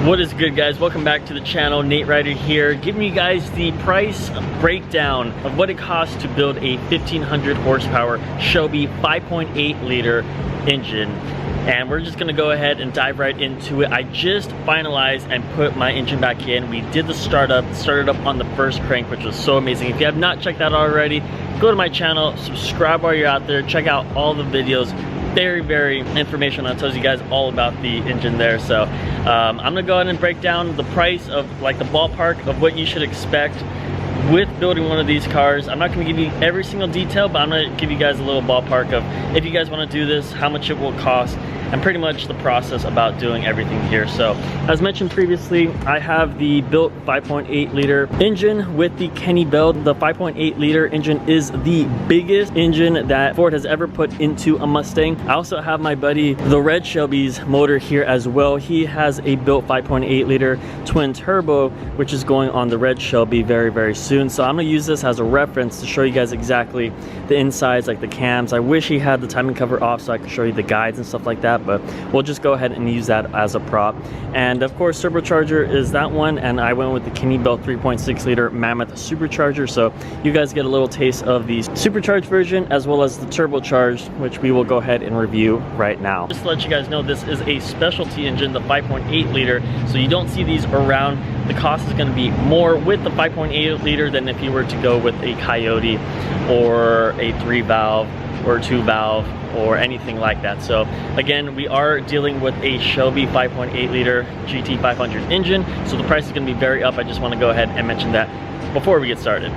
What is good, guys? Welcome back to the channel. Nate Ryder here, giving you guys the price breakdown of what it costs to build a 1500 horsepower Shelby 5.8 liter engine. And we're just gonna go ahead and dive right into it. I just finalized and put my engine back in. We did the started up on the first crank, which was so amazing. If you have not checked that out already, go to my channel, subscribe while you're out there, check out all the videos. Very informational. It tells you guys all about the engine there. So I'm gonna go ahead and break down the price of, like, the ballpark of what you should expect with building one of these cars. I'm not gonna give you every single detail, but I'm gonna give you guys a little ballpark of, if you guys want to do this, how much it will cost, and pretty much the process about doing everything here. So as mentioned previously, I have the built 5.8 liter engine with the Kenne build. The 5.8 liter engine is the biggest engine that Ford has ever put into a Mustang. I also have my buddy, the Red Shelby's motor here as well. He has a built 5.8 liter twin turbo, which is going on the Red Shelby very soon. So I'm gonna use this as a reference to show you guys exactly the insides, like the cams. I wish he had the timing cover off so I could show you the guides and stuff like that, but we'll just go ahead and use that as a prop. And of course, Supercharger is that one, and I went with the Kenne built 3.6 liter Mammoth Supercharger, so you guys get a little taste of the supercharged version as well as the turbocharged, which we will go ahead and review right now. Just to let you guys know, this is a specialty engine, the 5.8 liter, so you don't see these around. The cost is going to be more with the 5.8 liter than if you were to go with a Coyote or a 3-valve or 2-valve or anything like that. So again, we are dealing with a Shelby 5.8 liter GT500 engine, so the price is going to be very up. I just want to go ahead and mention that before we get started.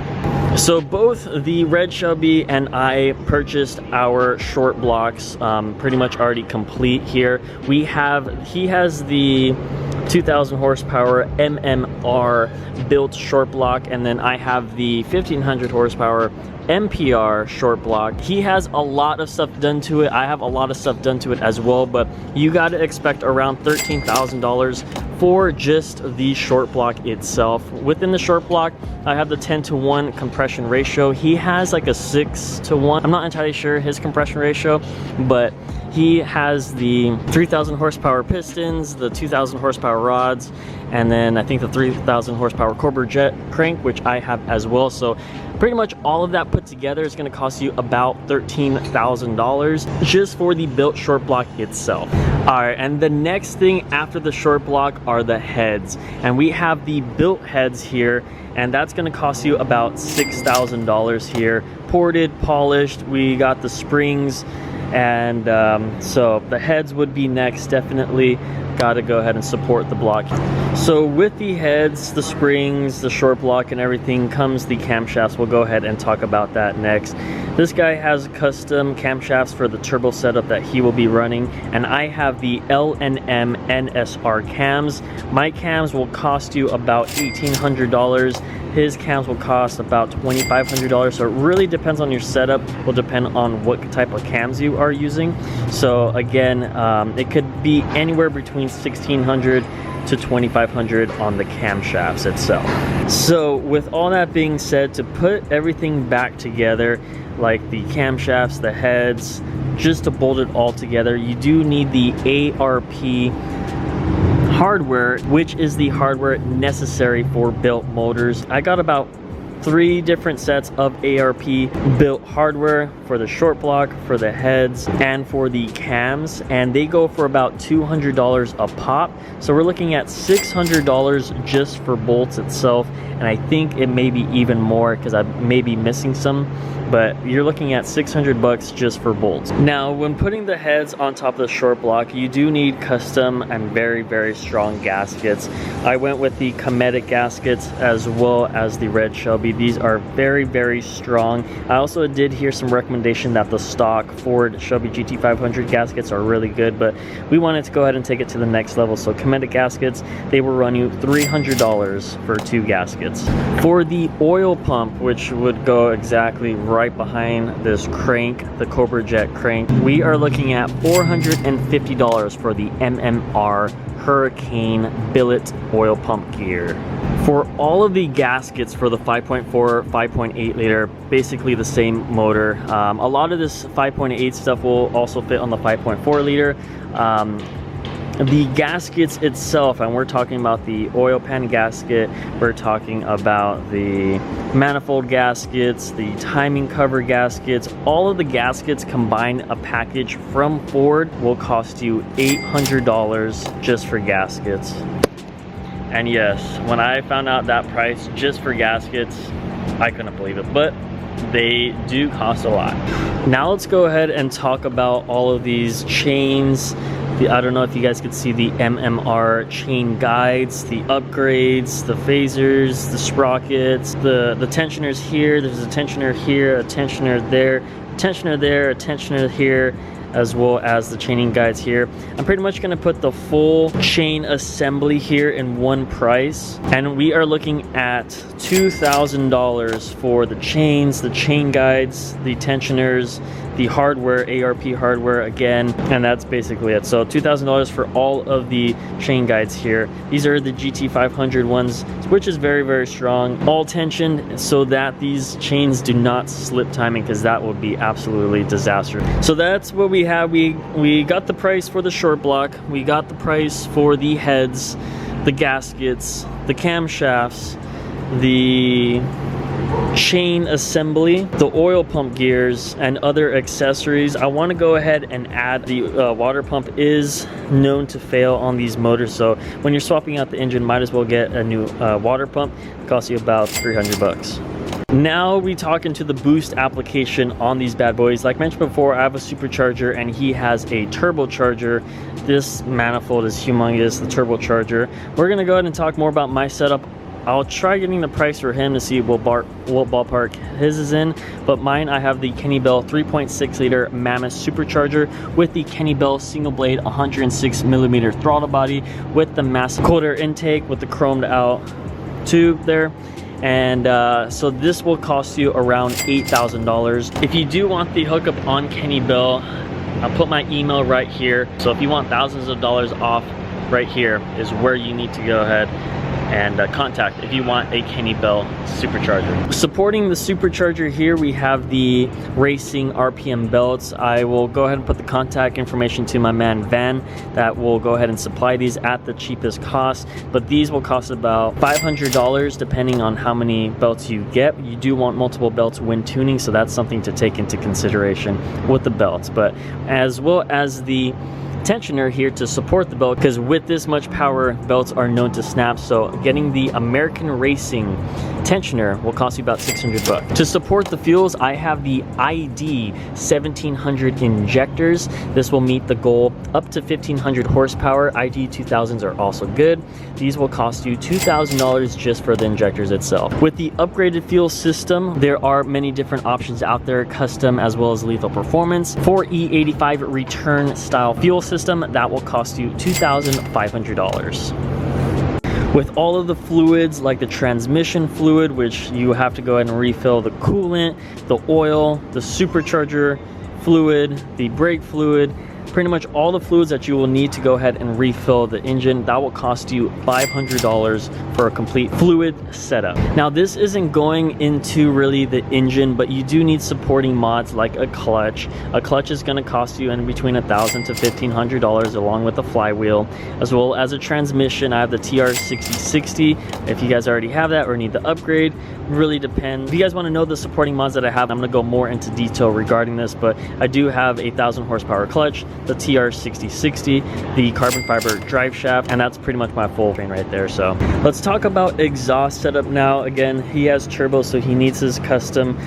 So both the Red Shelby and I purchased our short blocks pretty much already complete here. He has the 2000 horsepower MMR built short block, and then I have the 1500 horsepower MPR short block. He has a lot of stuff done to it. I have a lot of stuff done to it as well, but you got to expect around $13,000 for just the short block itself. Within the short block, I have the 10:1 compression ratio. He has like a 6:1. I'm not entirely sure his compression ratio, but he has the 3000 horsepower pistons, the 2000 horsepower rods, and then I think the 3000 horsepower Cobra Jet crank, which I have as well. So pretty much all of that put together is going to cost you about $13,000 just for the built short block itself. All right, and the next thing after the short block are the heads, and we have the built heads here, and that's going to cost you about $6,000 here, ported, polished. We got the springs, and so the heads would be next. Definitely got to go ahead and support the block. So with the heads, the springs, the short block, and everything comes the camshafts. We'll go ahead and talk about that next. This guy has custom camshafts for the turbo setup that he will be running, and I have the L&M NSR Cams. My cams will cost you about $1,800. His cams will cost about $2,500, so it really depends on your setup. Will depend on what type of cams you are using. So again, it could be anywhere between $1,600 to $2,500 on the camshafts itself. So with all that being said, to put everything back together, like the camshafts, the heads, just to bolt it all together, you do need the ARP hardware, which is the hardware necessary for built motors. I got about 3 different sets of ARP built hardware for the short block, for the heads, and for the cams, and they go for about $200 a pop. So we're looking at $600 just for bolts itself, and I think it may be even more because I may be missing some, but you're looking at 600 bucks just for bolts. Now, when putting the heads on top of the short block, you do need custom and very strong gaskets. I went with the Kenne gaskets as well as the Red Shelby. These are very strong. I also did hear some recommendation that the stock Ford Shelby GT500 gaskets are really good, but we wanted to go ahead and take it to the next level. So Kenne gaskets, they will run you $300 for 2 gaskets. For the oil pump, which would go exactly right behind this crank, the Cobra Jet crank, we are looking at $450 for the MMR Hurricane billet oil pump gear. For all of the gaskets for the 5.4, 5.8 liter, basically the same motor. A lot of this 5.8 stuff will also fit on the 5.4 liter. The gaskets itself, and we're talking about the oil pan gasket, we're talking about the manifold gaskets, the timing cover gaskets, all of the gaskets combined, a package from Ford will cost you $800 just for gaskets. And yes, when I found out that price just for gaskets, I couldn't believe it, but they do cost a lot. Now let's go ahead and talk about all of these chains. I don't know if you guys could see the MMR chain guides, the upgrades, the phasers, the sprockets, the tensioners here. There's a tensioner here, a tensioner there, a tensioner there, a tensioner here, as well as the chaining guides here. I'm pretty much gonna put the full chain assembly here in one price, and we are looking at $2,000 for the chains, the chain guides, the tensioners, the hardware, ARP hardware again, and that's basically it. So $2,000 for all of the chain guides here. These are the GT500 ones, which is very, very strong, all tensioned so that these chains do not slip timing, because that would be absolutely disastrous. So that's what we have. We got the price for the short block, we got the price for the heads, the gaskets, the camshafts, the chain assembly, the oil pump gears, and other accessories. I want to go ahead and add the water pump is known to fail on these motors, so when you're swapping out the engine, might as well get a new water pump. It costs you about 300 bucks. Now we talk into the boost application on these bad boys. Like mentioned before, I have a Supercharger and he has a turbocharger. This manifold is humongous, the turbocharger. We're gonna go ahead and talk more about my setup. I'll try getting the price for him to see what ballpark his is in, but mine, I have the Kenne 3.6 liter Mammoth Supercharger with the Kenne single blade 106mm throttle body with the massive cold air intake with the chromed out tube there. And so this will cost you around $8,000. If you do want the hookup on Kenne, I'll put my email right here. So if you want thousands of dollars off, right here is where you need to go ahead and contact if you want a Kenne Supercharger. Supporting the Supercharger here, we have the racing RPM belts. I will go ahead and put the contact information to my man Van that will go ahead and supply these at the cheapest cost, but these will cost about $500 depending on how many belts you get. You do want multiple belts when tuning, so that's something to take into consideration with the belts, but as well as the tensioner here to support the belt, because with this much power, belts are known to snap. So getting the American Racing tensioner will cost you about 600 bucks. To support the fuels, I have the ID 1700 injectors. This will meet the goal up to 1500 horsepower. ID 2000s are also good. These will cost you $2,000 just for the injectors itself. With the upgraded fuel system, there are many different options out there, custom as well as lethal performance. For E85 return style fuel system, that will cost you $2,500. With all of the fluids, like the transmission fluid, which you have to go ahead and refill the coolant, the oil, the supercharger fluid, the brake fluid, pretty much all the fluids that you will need to go ahead and refill the engine, that will cost you $500 for a complete fluid setup. Now this isn't going into really the engine, but you do need supporting mods like a clutch. A clutch is going to cost you in between $1,000 to $1,500 along with a flywheel, as well as a transmission. I have the TR6060. If you guys already have that or need the upgrade, really depends. If you guys want to know the supporting mods that I have, I'm going to go more into detail regarding this, but I do have a 1000 horsepower clutch, the TR6060, the carbon fiber drive shaft, and that's pretty much my full train right there. So let's talk about exhaust setup now. Again, he has turbo, so he needs his custom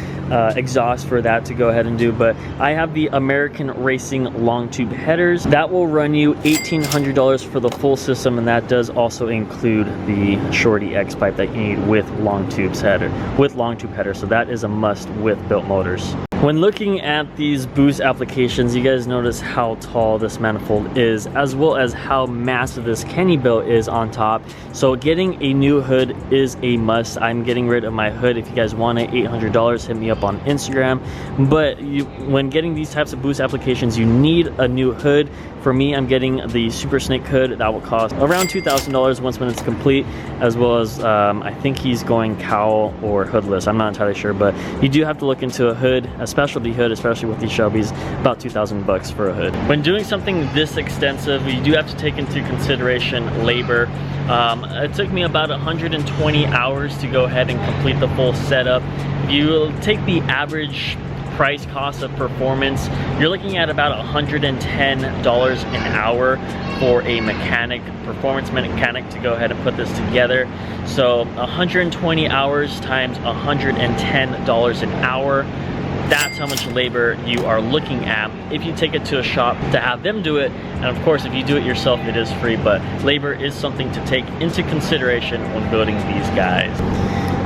exhaust for that to go ahead and do, but I have the American Racing long tube headers. That will run you $1,800 for the full system, and that does also include the Shorty X pipe that you need with long tube header, so that is a must with built motors. When looking at these boost applications, you guys notice how tall this manifold is, as well as how massive this Kenne belt is on top. So getting a new hood is a must. I'm getting rid of my hood. If you guys want it, $800, hit me up on Instagram. But when getting these types of boost applications, you need a new hood For me, I'm getting the Super Snake hood. That will cost around $2,000 once when it's complete, as well as I think he's going cowl or hoodless. I'm not entirely sure, but you do have to look into a hood, a specialty hood, especially with these Shelbys, about 2,000 bucks for a hood. When doing something this extensive, you do have to take into consideration labor. It took me about 120 hours to go ahead and complete the full setup. If you take the average price cost of performance, you're looking at about $110 an hour for a mechanic, performance mechanic, to go ahead and put this together. So 120 hours times $110 an hour. That's how much labor you are looking at if you take it to a shop to have them do it. And of course, if you do it yourself, it is free, but labor is something to take into consideration when building these guys.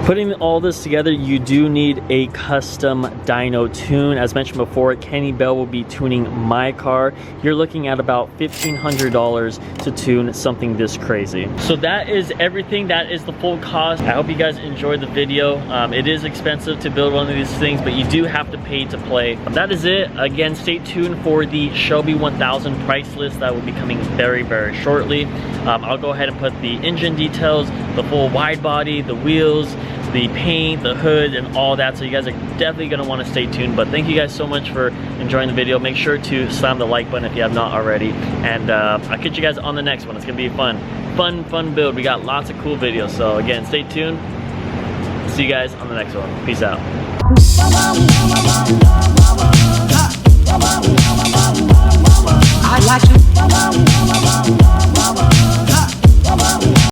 Putting all this together, you do need a custom dyno tune. As mentioned before, Kenny Bell will be tuning my car. You're looking at about $1,500 to tune something this crazy. So that is everything. That is the full cost. I hope you guys enjoyed the video. It is expensive to build one of these things, but you do have to pay to play. That is it. Again, stay tuned for the Shelby 1000 price list that will be coming very, very shortly. I'll go ahead and put the engine details, the full wide body, the wheels, the paint, the hood, and all that, so you guys are definitely going to want to stay tuned. But thank you guys so much for enjoying the video. Make sure to slam the like button if you have not already, and I'll catch you guys on the next one. It's going to be a fun build. We got lots of cool videos, so again, stay tuned. See you guys on the next one. Peace out.